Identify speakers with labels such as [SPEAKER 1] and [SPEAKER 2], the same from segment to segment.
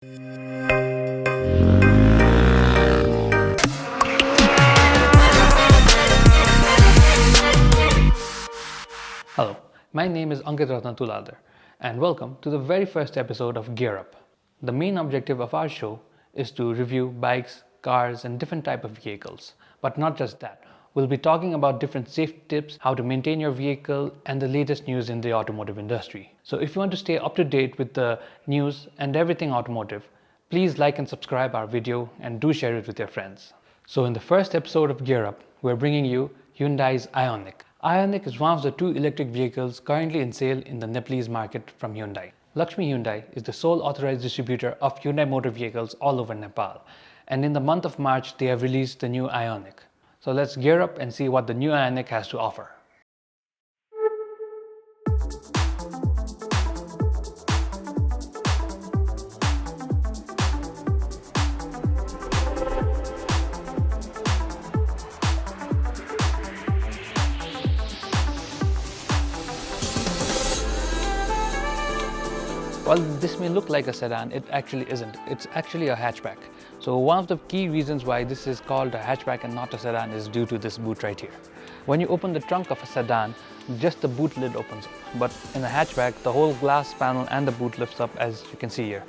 [SPEAKER 1] Hello, my name is Ankit Ratnatuladar and welcome to the very first episode of Gear Up. The main objective of our show is to review bikes, cars and different type of vehicles. But not just that, we'll be talking about different safety tips, how to maintain your vehicle and the latest news in the automotive industry. So if you want to stay up to date with the news and everything automotive, please like and subscribe our video and do share it with your friends. So in the first episode of Gear Up, we're bringing you Hyundai's Ioniq. Ioniq is one of the two electric vehicles currently in sale in the Nepalese market from Hyundai. LiQWYD Hyundai is the sole authorized distributor of Hyundai motor vehicles all over Nepal. And in the month of March, they have released the new Ioniq. So let's gear up and see what the new Ioniq has to offer. While this may look like a sedan, it actually isn't. It's actually a hatchback. So one of the key reasons why this is called a hatchback and not a sedan is due to this boot right here. When you open the trunk of a sedan, just the boot lid opens up. But in a hatchback, the whole glass panel and the boot lifts up, as you can see here.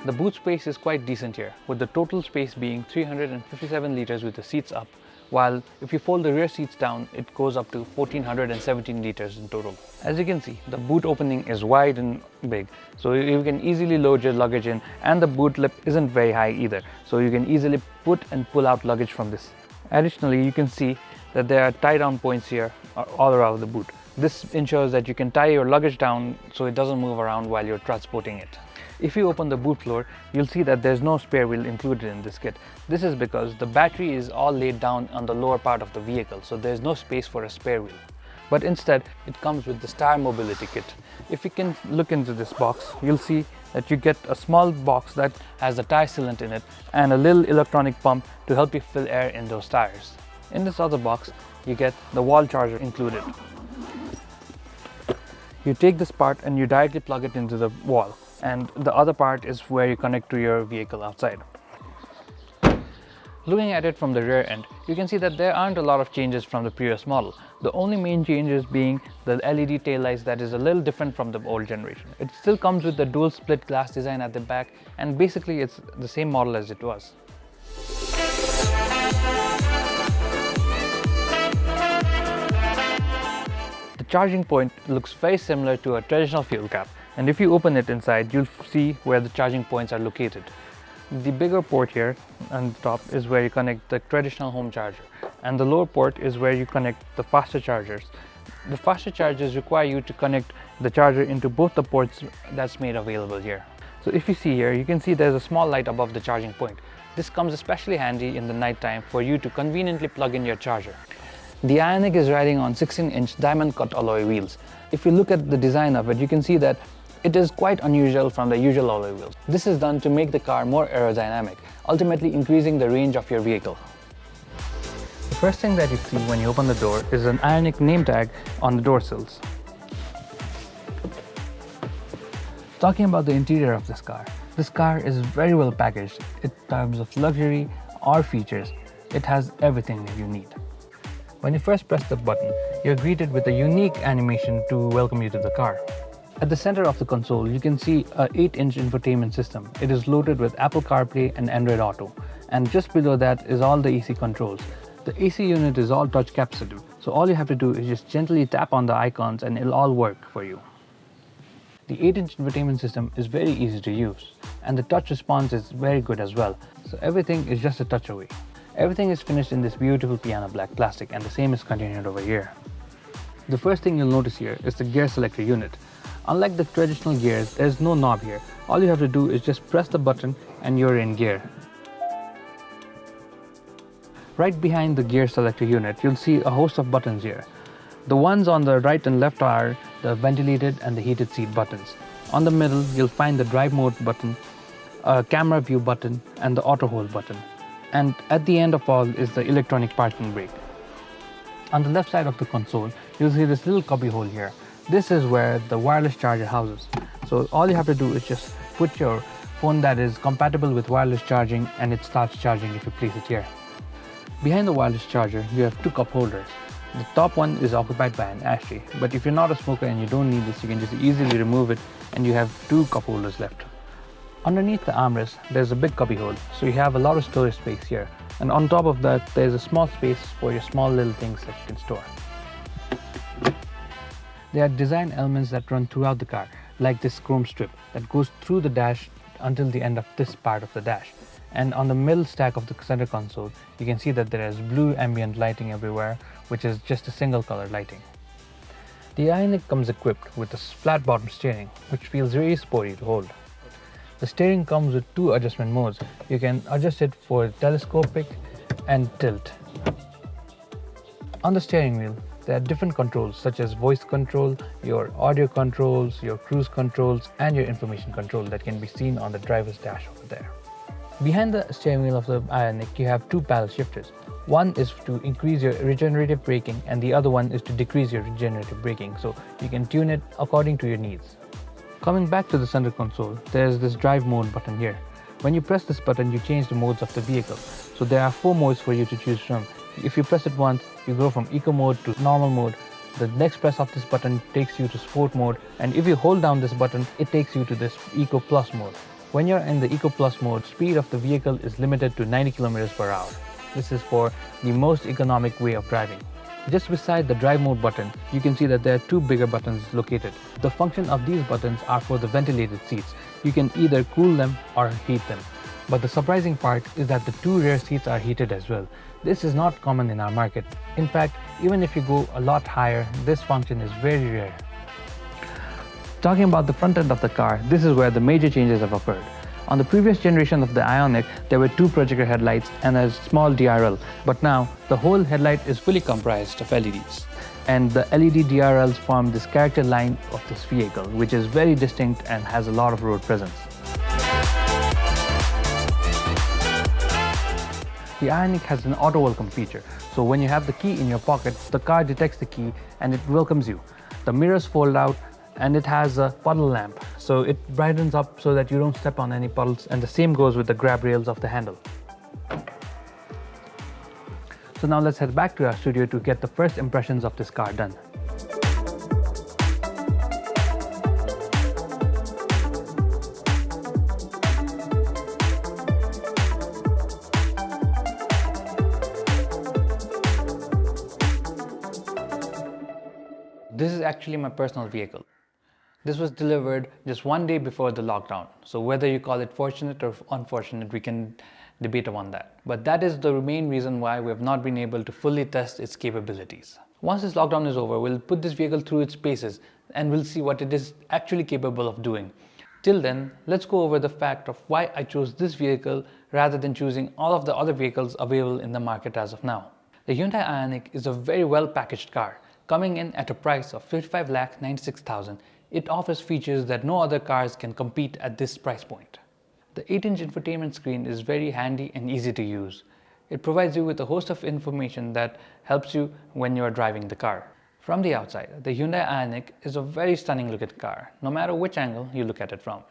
[SPEAKER 1] The boot space is quite decent here, with the total space being 357 liters with the seats up, while if you fold the rear seats down, it goes up to 1417 liters in total. As you can see, the boot opening is wide and big, so you can easily load your luggage in, and the boot lip isn't very high either, so you can easily put and pull out luggage from this. Additionally, you can see that there are tie-down points here all around the boot. This ensures that you can tie your luggage down so it doesn't move around while you're transporting it. If you open the boot floor, you'll see that there's no spare wheel included in this kit. This is because the battery is all laid down on the lower part of the vehicle, so there's no space for a spare wheel. But instead, it comes with the Star Mobility Kit. If you can look into this box, you'll see that you get a small box that has a tire sealant in it and a little electronic pump to help you fill air in those tires. In this other box, you get the wall charger included. You take this part and you directly plug it into the wall, and the other part is where you connect to your vehicle outside. Looking at it from the rear end, you can see that there aren't a lot of changes from the previous model. The only main changes being the LED taillights that is a little different from the old generation. It still comes with the dual split glass design at the back, and basically it's the same model as it was. The charging point looks very similar to a traditional fuel cap, and if you open it inside, you'll see where the charging points are located. The bigger port here on the top is where you connect the traditional home charger, and the lower port is where you connect the faster chargers. The faster chargers require you to connect the charger into both the ports that's made available here. So if you see here, you can see there's a small light above the charging point. This comes especially handy in the night time for you to conveniently plug in your charger. The Ioniq is riding on 16-inch diamond cut alloy wheels. If you look at the design of it, you can see that it is quite unusual from the usual alloy wheels. This is done to make the car more aerodynamic, ultimately increasing the range of your vehicle. The first thing that you see when you open the door is an Ioniq name tag on the door sills. Talking about the interior of this car is very well packaged in terms of luxury or features. It has everything that you need. When you first press the button, you're greeted with a unique animation to welcome you to the car. At the center of the console, you can see an 8-inch infotainment system. It is loaded with Apple CarPlay and Android Auto. And just below that is all the AC controls. The AC unit is all touch capacitive, so all you have to do is just gently tap on the icons and it'll all work for you. The 8-inch infotainment system is very easy to use, and the touch response is very good as well. So everything is just a touch away. Everything is finished in this beautiful piano black plastic, and the same is continued over here. The first thing you'll notice here is the gear selector unit. Unlike the traditional gears, there's no knob here. All you have to do is just press the button and you're in gear. Right behind the gear selector unit, you'll see a host of buttons here. The ones on the right and left are the ventilated and the heated seat buttons. On the middle, you'll find the drive mode button, a camera view button, and the auto hold button. And at the end of all is the electronic parking brake. On the left side of the console, you'll see this little cubby hole here. This is where the wireless charger houses. So all you have to do is just put your phone that is compatible with wireless charging and it starts charging if you place it here. Behind the wireless charger, you have two cup holders. The top one is occupied by an ashtray, but if you're not a smoker and you don't need this, you can just easily remove it and you have two cup holders left. Underneath the armrest, there's a big cubby hole, so you have a lot of storage space here. And on top of that, there's a small space for your small little things that you can store. There are design elements that run throughout the car, like this chrome strip that goes through the dash until the end of this part of the dash. And on the middle stack of the center console, you can see that there is blue ambient lighting everywhere, which is just a single color lighting. The Ioniq comes equipped with a flat bottom steering, which feels very sporty to hold. The steering comes with two adjustment modes. You can adjust it for telescopic and tilt. On the steering wheel, there are different controls such as voice control, your audio controls, your cruise controls, and your information control that can be seen on the driver's dash over there. Behind the steering wheel of the Ioniq, you have two paddle shifters. One is to increase your regenerative braking and the other one is to decrease your regenerative braking, so you can tune it according to your needs. Coming back to the center console, there is this drive mode button here. When you press this button, you change the modes of the vehicle. So there are 4 modes for you to choose from. If you press it once, you go from eco mode to normal mode. The next press of this button takes you to sport mode, and if you hold down this button, it takes you to this eco plus mode. When you're in the eco plus mode, speed of the vehicle is limited to 90 km per hour. This is for the most economic way of driving. Just beside the drive mode button, you can see that there are 2 bigger buttons located. The function of these buttons are for the ventilated seats. You can either cool them or heat them. But the surprising part is that the 2 rear seats are heated as well. This is not common in our market. In fact, even if you go a lot higher, this function is very rare. Talking about the front end of the car, this is where the major changes have occurred. On the previous generation of the Ioniq, there were 2 projector headlights and a small DRL, but now the whole headlight is fully comprised of LEDs. And the LED DRLs form this character line of this vehicle, which is very distinct and has a lot of road presence. The Ioniq has an auto welcome feature, so when you have the key in your pocket, the car detects the key and it welcomes you. The mirrors fold out and it has a puddle lamp, so it brightens up so that you don't step on any puddles, and the same goes with the grab rails of the handle. So now let's head back to our studio to get the first impressions of this car done. This is actually my personal vehicle. This was delivered just 1 day before the lockdown. So whether you call it fortunate or unfortunate, we can debate on that. But that is the main reason why we have not been able to fully test its capabilities. Once this lockdown is over, we'll put this vehicle through its paces and we'll see what it is actually capable of doing. Till then, let's go over the fact of why I chose this vehicle rather than choosing all of the other vehicles available in the market as of now. The Hyundai Ioniq is a very well packaged car. Coming in at a price of 55,96,000, it offers features that no other cars can compete at this price point. The 8-inch infotainment screen is very handy and easy to use. It provides you with a host of information that helps you when you are driving the car. From the outside, the Hyundai Ioniq is a very stunning looking car, no matter which angle you look at it from.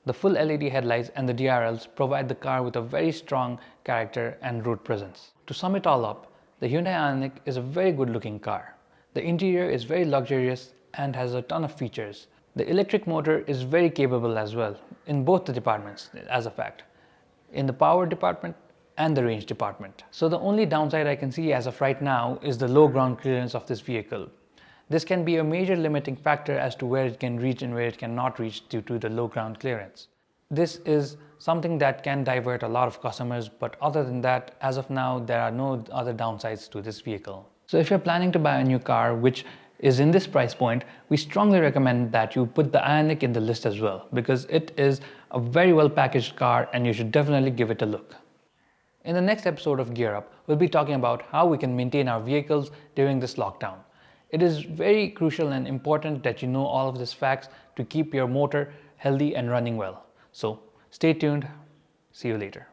[SPEAKER 1] The full LED headlights and the DRLs provide the car with a very strong character and road presence. To sum it all up, the Hyundai Ioniq is a very good looking car. The interior is very luxurious and has a ton of features. The electric motor is very capable as well in both the departments, as a fact, in the power department and the range department. So the only downside I can see as of right now is the low ground clearance of this vehicle. This can be a major limiting factor as to where it can reach and where it cannot reach due to the low ground clearance. This is something that can divert a lot of customers, but other than that, as of now, there are no other downsides to this vehicle. So if you're planning to buy a new car which is in this price point, we strongly recommend that you put the Ioniq in the list as well, because it is a very well packaged car and you should definitely give it a look. In the next episode of Gear Up, we'll be talking about how we can maintain our vehicles during this lockdown. It is very crucial and important that you know all of these facts to keep your motor healthy and running well. So stay tuned. See you later.